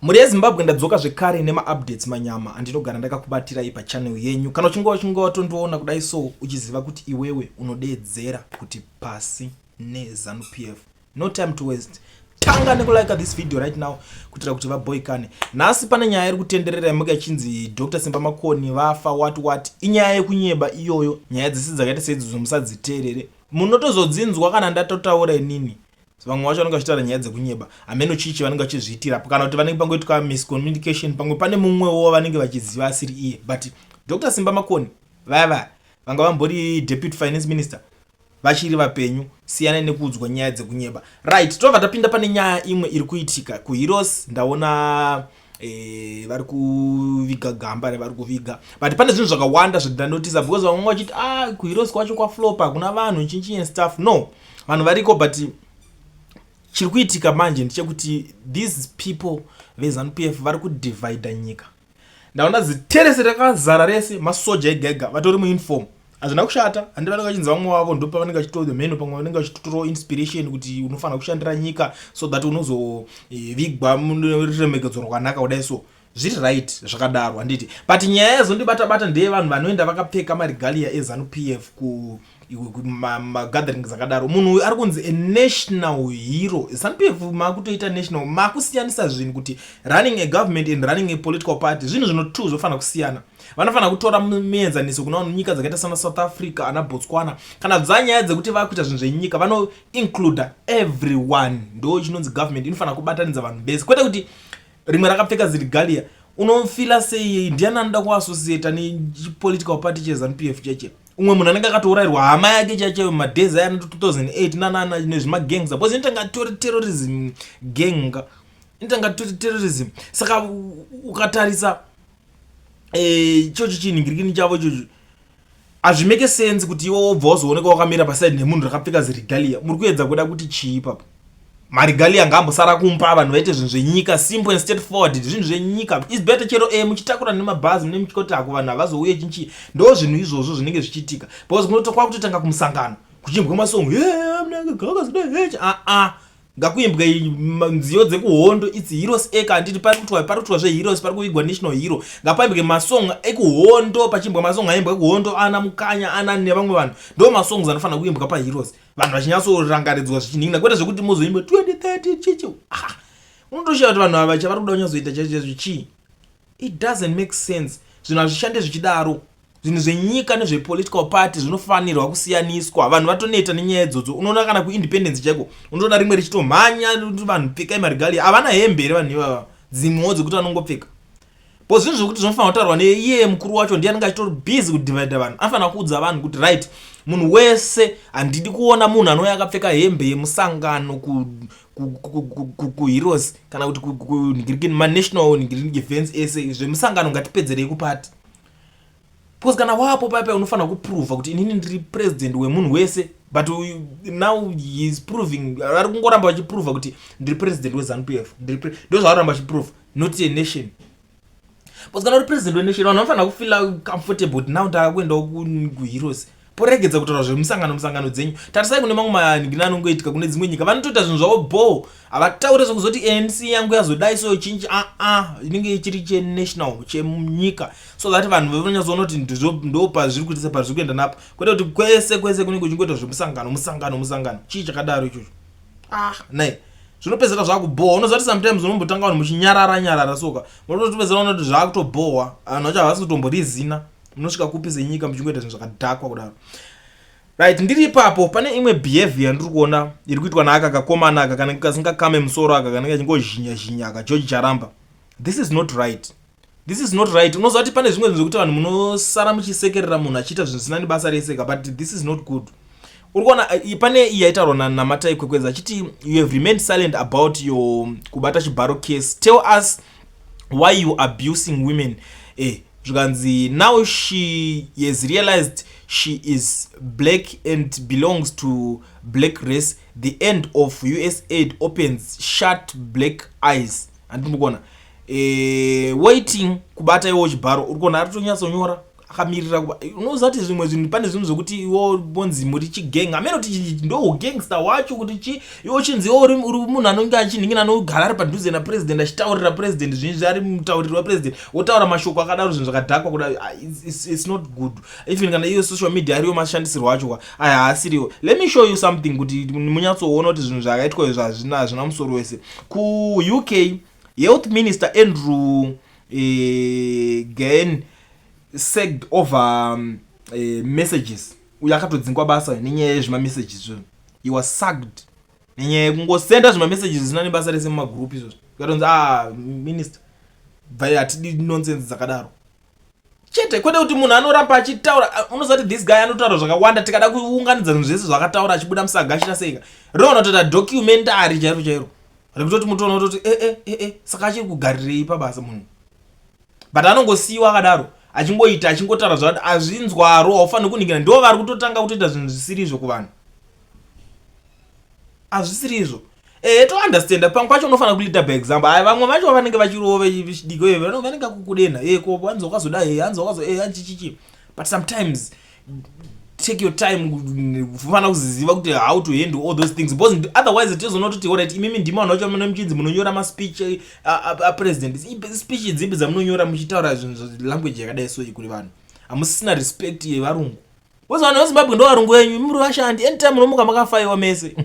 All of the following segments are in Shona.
Muri yeZimbabwe ndadzoka zvekare nema-updates manyama andinogara ndakakubatira ipa channel yenyu. Kana uchinge watondoona kudai so uchiziva kuti iwewe unodeedzera kuti pasi neZANU-PF. No time to waste. Tanga nekulike this video right now kutira kuti vaboyikane. Nhasi pane nyaya iri kutenderera yemanga ichinzi Dr. Simba Makoni vafa what inyaya yekunyeba iyoyo. Nyaya dzisi dzakaita seidzi musadziteerere. Munotozodzinzwa kana ndatotaura inini. Vamwe vacho vanenge vachitaura nyaya dzekunyeba ameno chichi vanenge vachizviitira kana kuti vanenge pangoitwa miscommunication pamwe pane mumwewo vanenge vachiziva asiri iye. But Dr. Simba Makoni vanga vambori deputy finance minister vachiri vapenyu siyana nekuudzwa nyaya dzekunyeba. Right, tobva tapinda pane nyaya imwe iri kuitika kuHeroes. Ndaona vari kuviga gamba vari kuviga, but pane zvinhu zvakawanda zvindanotisa because vamwe vachiti kuHeroes kwacho kwaflopa kuna vanhu chinchi and stuff. No, vanhu variko, but chiri kuitika manje ndechekuti these people veZANU-PF vari kudivide nyika. Ndaona ziterese rakazara rese masoja egega vatori muuniform. Hazvina kushata, handi vanenge vachinzi vamwe vavo ndopa vanenge vachitoa mheno, pamwe vanenge vachitotoro inspiration kuti unofanira kushandira nyika so that unozovigwa muremekedzo rwakanaka kudai so. Zviri right zvakadaro handiti, but nyaya yazondibata ndeye vanhu vanoenda vakapfeka marigalia eZANU-PF magathering zakadaro. Munhu ari kunzi a national hero. ZANU-PF makutoita national, makusiyanisa zvinhu kuti running a government and running a political party zvinhu zvinotu zvofanira kusiyana. Vanofanira kutora muenzaniso kuna nyika dzakaita sana South Africa ana Botswana. Kana dzanyaya dzekuti vakuita zvinhu zvenyika vano include everyone. Ndo chinonzi government inofanira kubatanidza vanhu bese, kwete kuti rimwe rakapfeka zirigalia unofila sei ndiani anoda kuassociate nepolitical party cheZANU-PF cheche. Umwe munhu anenge akatourayirwa hama yake chacho madheza yana 2008 nanana nezvimagangs apo zinotanga terrorism gang inotanga terrorism. Saka ukatarisa chocho chinhingirikini chavo chocho hazvimeke sense kuti iwo wobva wazooneka wakamira paside nemunhu rakapfeka zirigalia. Muri kuedza kuda kuti chii ipapo? Marigalia ngambosara kumpa vanhu vaite zvinhu zvenyika, simple and straightforward, zvinhu zvenyika. Is better chero muchitakura nemabhazi mune muchikotako vanhu havazouye chinchi. Ndo zvinhu izvozvo zvinenge zvichiitika because kunotokwa kutotanga kumusangano kuchimbwa masongo ngakuimbwa nziyo dzekuhondo it's Heroes Acre. Handiti pari kutwa zveHeroes pari kuvigwa national hero. Ngapaimbwe masongo ekuhondo pachimbwa masongo aimbwa ekuhondo ana mukanya ana nevamwe vanhu. Ndo masongo anofanira kuimbwa paHeroes vanhu vachinyasorangaridzwa zvichinhingina, kwete zvekuti muzoimba 2030 chichi. Unotoshiya kuti vanhu ava chavari kuda kunyazoita chacho zvichi. It doesn't make sense. Zvinhu hazvishande zvichidaro. Zvinhu zvenyika nezvepolitical party zvinofanirwa kusiyaniswa. Vanhu vatoneta nenyaya idzodzo. Unoona kana kuindependence chako unoona rimwe richitomhanya vanhu pfeka marigalia havana hembe here vanhu ivava dzimwewo dzekuti vanongopfeka. Bo zvinhu zvokuti zvinofanira kutaurwa neiye mukuru wacho ndiye anenge achitori busy kudivide vanhu. Anofanira kuudza vanhu kuti right, munhu wese handidi kuona munhu anouya akapfeka hembe yemusangano kuHeroes kana kuti kunhingirikini manational nhingirikini events ese zvemusangano ngatipedzerei kupati. Because kana wapo paipa unofanira kuprova kuti inini ndiri president wemunhu wese, but now he is proving, ari kungoramba vachiprova kuti ndiri president weZANU-PF. Ndo zvavaramba vachiprova, not a nation. Because kana uri president wenation vanhu vanofanira kufila comfortable kuti now ndakakuendawo kuHeroes. Poregedza kutaura zvemusangano dzenyu. Tarisai kune mamwe manhingirikini anongoitika kune dzimwe nyika vanotoita zvinhu zvavo bho. Havataure zvekuzoti ANC yangu yazodai so chinchi inenge chiri chenational chemunyika so that vanhu vanonyazoona kuti ndo pazviri kuitisa pazviri kuenda napo, kwete kuti kwese kunenge kuchingoita zvemusangano chii chakadaro ichocho. Nai zvinopedzera zvakubhowa. Unozoti sometimes unombotanga vanhu muchinyarara soka munotopedzera unoona kuti zvakutobhowa vanhu vacho havasi kutomborizina. Munosvika kupi senyika muchingoita zvinhu zvakadhakwa kudaro. Right, ndiri ipapo pane imwe behavior ndiri kuona iri kuitwa naaka kakomana aka kana kasingakame musoro aka kanenge achingozhinya aka George Charamba. This is not right. Unoziva kuti pane zvimwe zvinhu zvekuti vanhu munosara muchisekerera munhu achiita zvinhu zvisina nebasa reseka, but this is not good. Uri kuona pane iyi yaitaurwa namatai kwekwedza achiti you have remained silent about your kubata chibharo case. Tell us why you abusing women. Zvikanzi now she has realized she is black and belongs to black race. The end of US aid opens shut black eyes. Andimukona waiting kubata iwo chibharo. Uri kuona ari tonyatso nyora akamirira unoziva kuti zvimwe zvinhu pane zvinhu zvokuti iwo bonzi muri chigang amene kuti ndo gangster wacho kuti iwo chinzi iwo uri munhu anonge achinhingina anogara ari padhuze napresident achitaurira president zvinhu ari mutauriri wapresident wotaura mashoko akadaro zvinhu zvakadhakwa kuda it's not good. Even kana iyo social media ariyo mashandisirwo acho aya haasiriwo. Let me show you something kuti munyatsoona kuti zvinhu zvakaitwa izvo hazvina musoro wese. Ku-UK health minister Andrew Gain sacked over messages. Uyo akatodzingwa basa nenyaya yezvimamessages. He was sacked nenyaya yekungosenda zvimamessages zvisina nebasa rese mumagroup izvozvo. Katonzi minister bvayi hatidi nonsense dzakadaro. Chete kwete kuti munhu anoramba achitaura unozati this guy anotaura zvakawanda tikada kuunganidza zvinhu zvese zvakataura achibuda musaga achitaseika. Rona tota documentary chairo. Rekutoti mutoona kuti saka achiri kugarirei pabasa munhu. But anongosiyiwa akadaro achingoita achingotaura zvati azvinzwaro haufaniri kuningira ndo vari kutotanga kutoita zvinhu zvisiri izvo kuvanhu. Azvisiri izvo. To understand pamwe pacho unofanira kuita by example. Vamwe vacho vanenge vachirova chidiko vanenge kukudena ko wanzo ukazoda hanzo ukazo hanchichichi. But sometimes take your time kufanira kuziva kuti how to handle all those things because otherwise it is not to alright imimi ndima unocho munomchinzi munonyora ma speech a president speech dzimbe dzamunonyora muchitaura zvinhu language yakadai so ikuri vanhu amusina respect yevarungu. Bozi vanhu veZimbabwe ndo varungu wenyu muri vashandi anytime munomuka makafaiwa mese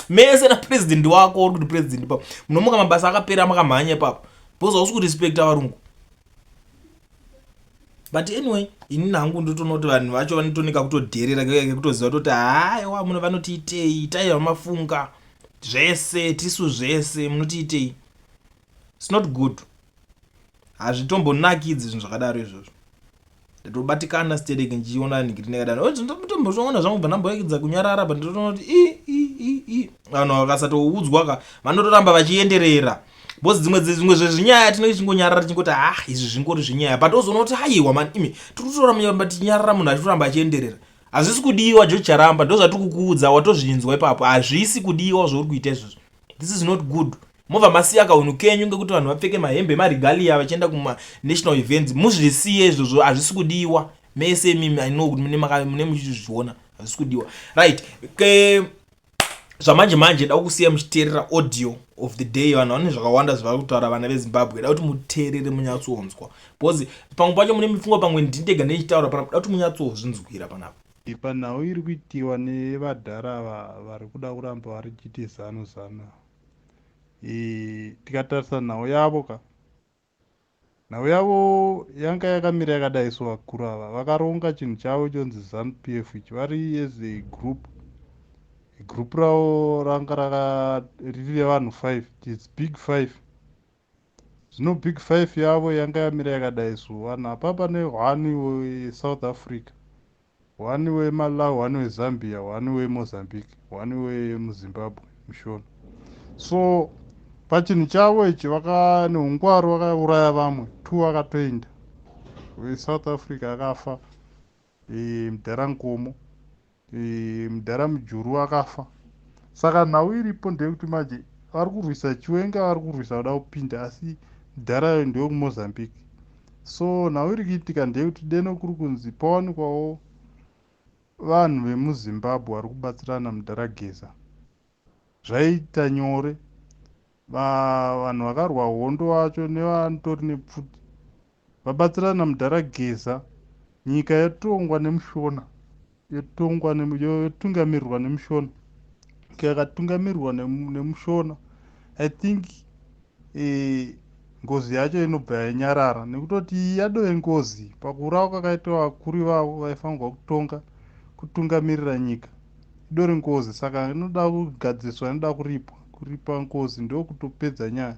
mese na president wako uri kuti president papo munomuka mabasa akapera makamhanya papo bozi hausi kurespecta varungu. But anyway ini nangu ndotonoti vanhu vacho vanotonika kutodherera kutoziva kuti haiwa muno vanotiitei itai vamafunga zvese tisu zvese munotiitei. It's not good. Hazvitombonakidzi zvinhu zvakadaro izvozvo. Ndatobatikana stereke nchiona ningiri nekadaro ndotomboona zvangu banamboekidza kunyarara banditoona kuti vanhu vakasatoudzwa vanotoramba vachienderera. Bozi dzimwe zvezvinyaya tinongonyarara tichingoti izvi zvingori zvinyaya but ozoona kuti haiwa man imi tikutora munyamba tinyarara munhu achitoramba achienderera. Hazvisi kudiwa George Charamba ndo zvati kukuudza watozvinzwa ipapo hazvisi kudiwa zvauri kuita izvozvo. This is not good. Mova masiya kaunhu kenyu ngekuti vanhu vapfeke mahembe marigalia vachienda kuma national events muzvisiye izvozvo hazvisi kudiwa mese mimi I know kuti mune muchizviona hazvisi kudiwa right. Zvamanje manje da kusiya muchiteerera audio of the day vanhu vane zvakawanda zvavari kutaura vana veZimbabwe da kuti muteerere munyatsonzwa because pamwe pacho mune mifungo pamwe ndindega nechitaura panapa da kuti munyatsozvinzwira panapa. Panhau iri kuitiwa nevadhara vari kuda kuramba vari chiite zano tikatarisa nhau yavo nhau yavo yanga yakamira yakadai so vakuru ava vakaronga chinhu chavo chonzi ZANU-PF ichi vari as a group ravo ranga riri revanhu 5 its big 5. Zvino big 5 yavo yanga yamira yakadai so vanhu apa pane 1 weSouth Africa, 1 weMalawi, 1 weZambia, 1 weMozambique, 1 wemuZimbabwe mushona. So pachinhu chavo ichi neungwaru vakauraya vamwe 2 vakatoenda. WeSouth Africa akafa, mudhara Nkomo, mudhara Mujuru akafa. Saka nhau iripo ndeyekuti manje vari kurwisa Chiwenga, vari kurwisa kuda kupinda asi mudhara ndewe kuMozambique. So nhau iri kuitika ndeyekuti deno kuri kunzi pawanikwawo vanhu vemuZimbabwe vari kubatsirana mudhara Geza. Zvaita nyore vanhu vakarwa hondo vacho nevanotori nepfuti vabatsirana mudhara Geza. Nyika yatongwa nemushona, yotungamirirwa nemushona. Nyika yakatungamirirwa nemushona I think ngozi yacho inobva yanyarara nekutoti yadove ngozi pakurawo kwakaita vakuru vavo vaifanirwa kutungamirira nyika idori ngozi. Saka inoda kugadziriswa, inoda kuripa ngozi ndo kutopedza nyaya.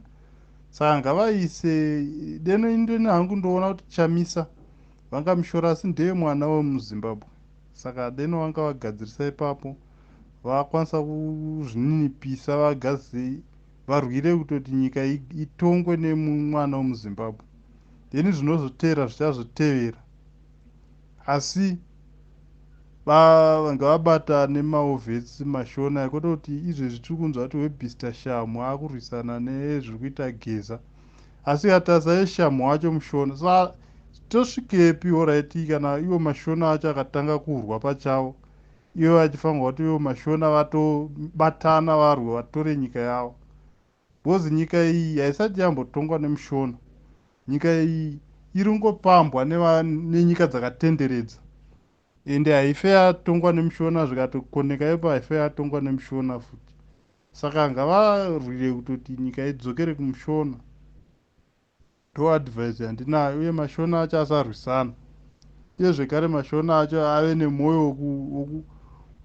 Saka ngavaise deno indeni hangu ndoona kuti chamisa vangamushora asi ndeye mwana wemuZimbabwe. Saka deno vanga vagadzirisa ipapo vakwanisa kuzvininipisa vagazi varwire kutoti nyika itongwe nemwana wemuZimbabwe. Deni zvinozotevera zvichazotevera asi ngavabata nemaovhetsi mashona ekoda kuti izvezvi tiri kunzwa kuti webhista Shamu akurwisana nezviri kuita Geza asi atarisa yeshamu wacho mushona. Saka tosvikepi oraiti kana ivo mashona acho akatanga kurwa pachavo ivo vachifanirwa kuti ivo mashona vatobatana varwe vatore nyika yavo, bhozi nyika iyi haisati yambotongwa nemushona. Nyika iyi iri ngopambwa nenyika dzakatenderedza, ende haife yatongwa nemushona zvikatokoneka ipo haife yatongwa nemushona futi. Saka ngavarwire kutoti nyika idzokere kumushona. Advice yandinayo, uye mashona acho asarwisana. Iye zvekare mashona acho ave nemwoyo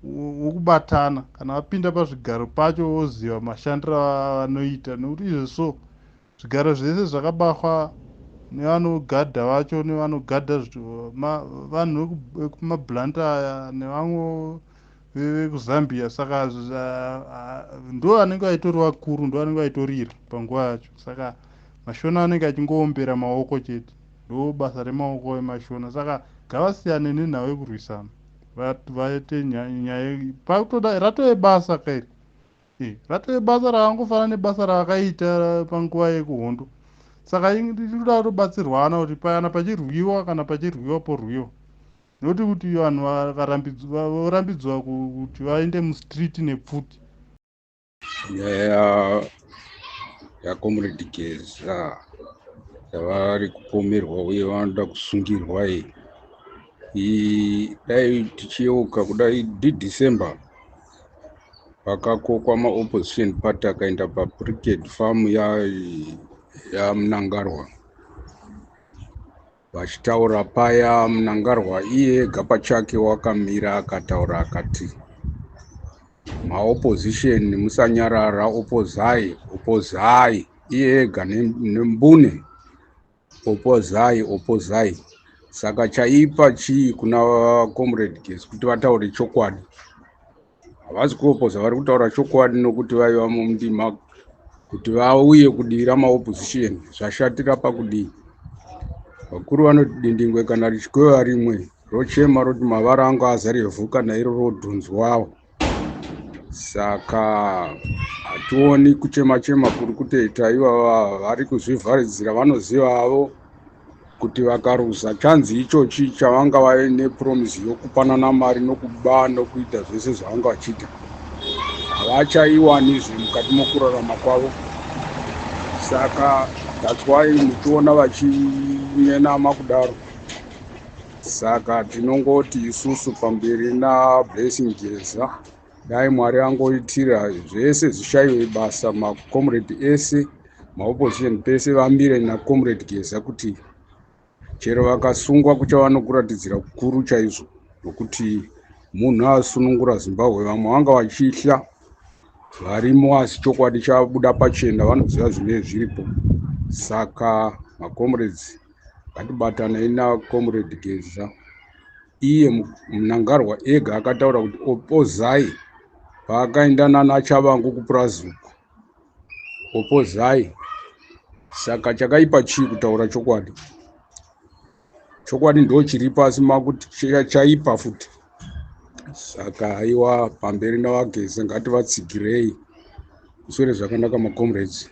wokubatana, kana vapinda pazvigaro pacho woziva mashandiro avanoita, nekuti izvozvo zvigaro zvese zvakabatwa nevanogadha vacho nevanogadha vanhu vekumabhlanta aya nevamwe vekuzambia. Saka ndo vanenge vaitori vakuru, ndo vanenge vaitorira panguva yacho. Saka mashona anenge achingoombera maoko chete, ndo basa remaoko emashona. Saka ngavasiyane nenhau yekurwisana, vaite nyaya ratove basa kairi. Ratove basa ravangofanana nebasa ravakaita panguva yekuhondo. Saka ririkuda kutobatsirwana kuti payana pachirwiwa kana pachirwiwa porwiwa, nekuti kuti vanhu vorambidzwa kuti vaende mustriti nepfuti. Nyaya yaComrade Geza yavari kupomerwa uye vanoda kusungirwa dai tichiyeuka kudai December pakakokwa maopposition party akaenda pabriquette farm yaMnangarwa vachitaura paya. Mnangarwa iye ega pachake wakamira akataura akati maopposition musanyarara, opozai, iye ega nembune opozai. Saka chaipa chii kuna Comrade Geza kuti vataure chokwadi? Havasi kuopoza, vari kutaura chokwadi nokuti vaiva mundima kuti vauye kudira maopposition. Zvashatira pakudii? Vakuru vanoti dindingwe kana richikwewa rimwe rochema roti mavara angu azare vhu kana iro rodhunzwawo. Saka hationi kuchema kuri kutoita ivava vari kuzvivharidzira. Vanozivavo kuti vakaruza chanzi ichochi chavanga vave nepromisi yokupanana mari nokuba nokuita zvese zvavanga vachiita, havachaiwanizve mukati mokurarama kwavo. Saka that's why muchiona vachinyenama kudaro. Saka tinongoti isusu pamberi naBlessing Geza, dai Mwari angoitira zvese zvishayiwe basa, maComrade ese maopposition pese vamire naComrade Geza kuti chero vakasungwa kuchavanoguratidzira kukuru chaizvo, nokuti munhu asunungura Zimbabwe. Vamwe vanga vachihla varimo, asi chokwadi chabuda pachena, vanoziva zvinenge zviripo. Saka maComrades ngatibatanei naComrade Geza. Iye Mnangarwa ega akataura kuti opozai paakaenda naChavangu kupurazuku, opozai. Saka chakaipa chii kutaura chokwadi? Chokwadi ndo chiri pasi makuti chaipa futi. Saka aiwa pamberi navaGeza ngativatsigirei. Kuswere zvakanaka maComrades.